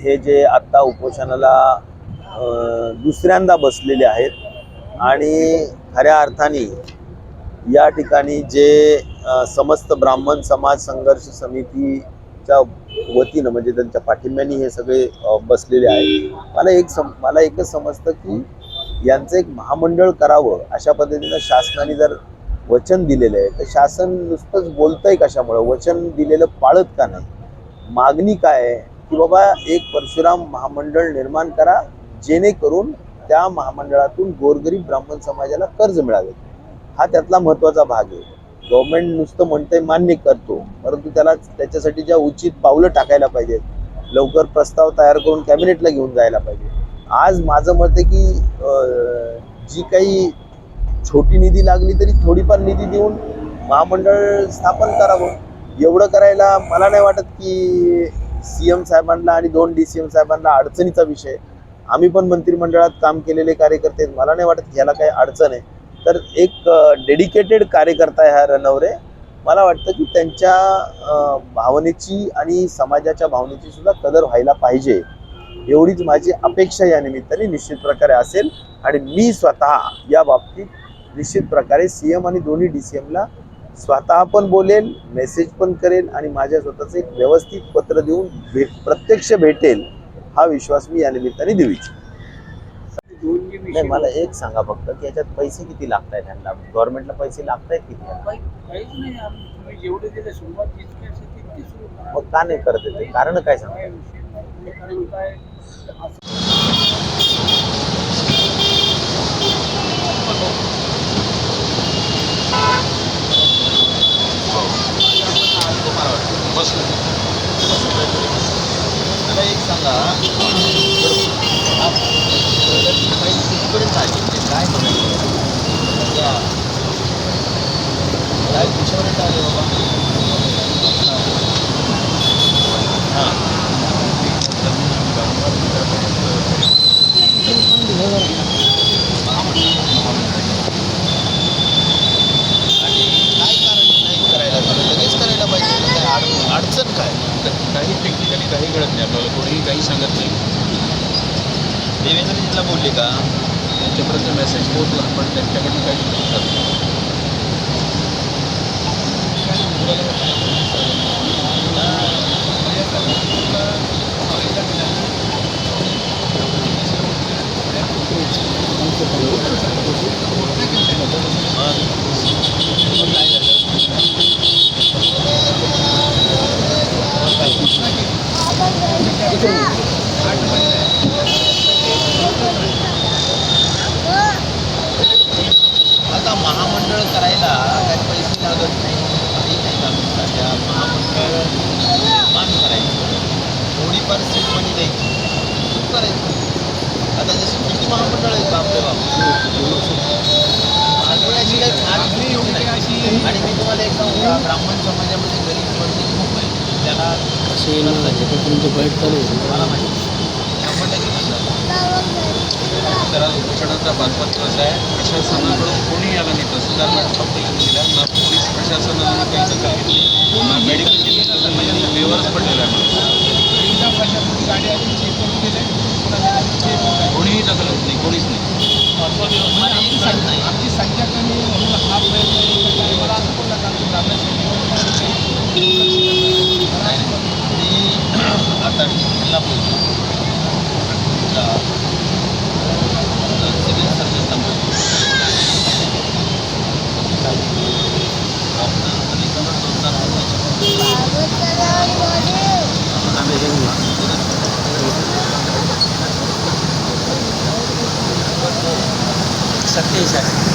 हे जे आत्ता उपोषणाला दुसऱ्यांदा बसलेले आहेत आणि खऱ्या अर्थाने या ठिकाणी जे समस्त ब्राह्मण समाज संघर्ष समितीच्या वतीनं म्हणजे त्यांच्या पाठिंब्याने हे सगळे बसलेले आहेत. मला एकच समजतं की यांचं एक महामंडळ करावं अशा पद्धतीनं शासनाने जर वचन दिलेलं आहे तर शासन नुसतंच बोलतंय कशामुळं, वचन दिलेलं पाळत का नाही? मागणी काय आहे की बाबा एक परशुराम महामंडळ निर्माण करा जेणेकरून त्या महामंडळातून गोरगरीब ब्राह्मण समाजाला कर्ज मिळावे. हा त्यातला महत्त्वाचा भाग आहे. गव्हर्नमेंट नुसतं म्हणतंय मान्य करतो, परंतु त्याला त्याच्यासाठी ज्या उचित पावलं टाकायला पाहिजेत, लवकर प्रस्ताव तयार करून कॅबिनेटला घेऊन जायला पाहिजे. आज माझं मत आहे की जी काही छोटी निधी लागली तरी थोडीफार निधी देऊन महामंडळ स्थापन करावं. एवढं करायला मला नाही वाटत की CM साहेबांना आणि 2 DCM साहेबांना अडचणीचा विषय. आम्ही पण मंत्रिमंडळात काम केलेले कार्यकर्ते, मला नाही वाटत ह्याला काही अडचण आहे. तर एक डेडिकेटेड कार्यकर्ता आहे हा रणवरे. मला वाटतं की त्यांच्या भावनेची आणि समाजाच्या भावनेची सुद्धा कदर व्हायला पाहिजे, एवढीच माझी अपेक्षा या निमित्ताने निश्चित प्रकारे असेल. आणि मी स्वतः या बाबतीत निश्चित प्रकारे CM आणि दोन्ही DCMला स्वतः पण बोलेल, मेसेज पण करेल आणि माझ्या स्वतःचं एक व्यवस्थित पत्र देऊन प्रत्यक्ष भेटेल, हा विश्वास मी या निमित्ताने देऊ इच्छितो. नाही, मला एक सांगा फक्त की याच्यात पैसे किती लागत आहेत? त्यांना गव्हर्नमेंटला पैसे लागत आहेत किती? मग का नाही करत ते? कारण काय सांगा? मला एक सांगा, कुठपर्यंत आली काय काय कुठपर्यंत आले बाबा? आणि काय कारण नाही करायला? लगेच करायला पाहिजे. काय अडचण काय? काही टेक्निकली काही कळत नाही आपल्याला, कोणीही काही सांगत नाही. देवेंद्रजींना बोलले का? त्यांच्यापर्यंत मेसेज पोहोचला पण त्यांच्याकडनं काही लक्षात नाही. आता महामंडळ करायला काही पैसे लागत नाही, काही नाही लागत. त्या महामंडळ निर्माण करायचं, थोडीफार सीट मनी द्यायची, सुरू करायचं. आता जशी किती महामंडळ आहेत आपल्या बाबतीत, अशी काही खात्री येऊ नाही. आणि मी तुम्हाला एक सांगू का, ब्राह्मण समाजामध्ये गरीब वर्ग खूप आहे, त्याला मला माहिती 100% तर आज उपोषणाचा 5-5 दिवस आहे. प्रशासनाकडून कोणी याला नाही, तहसीलदार मॅडम फक्त येऊन गेल्या ना, पोलीस प्रशासनानं काही दखल घेतली ना, मेडिकलची दखल नाही, वेवरच पडलेला आहे. कोणीही दखल होत नाही, कोणीच नाही. आमची संख्या कमी म्हणून हा प्रयत्न आता जिल्हा बोलतो सिव्हिल सर्जनला बोलतो सत्तेसाठी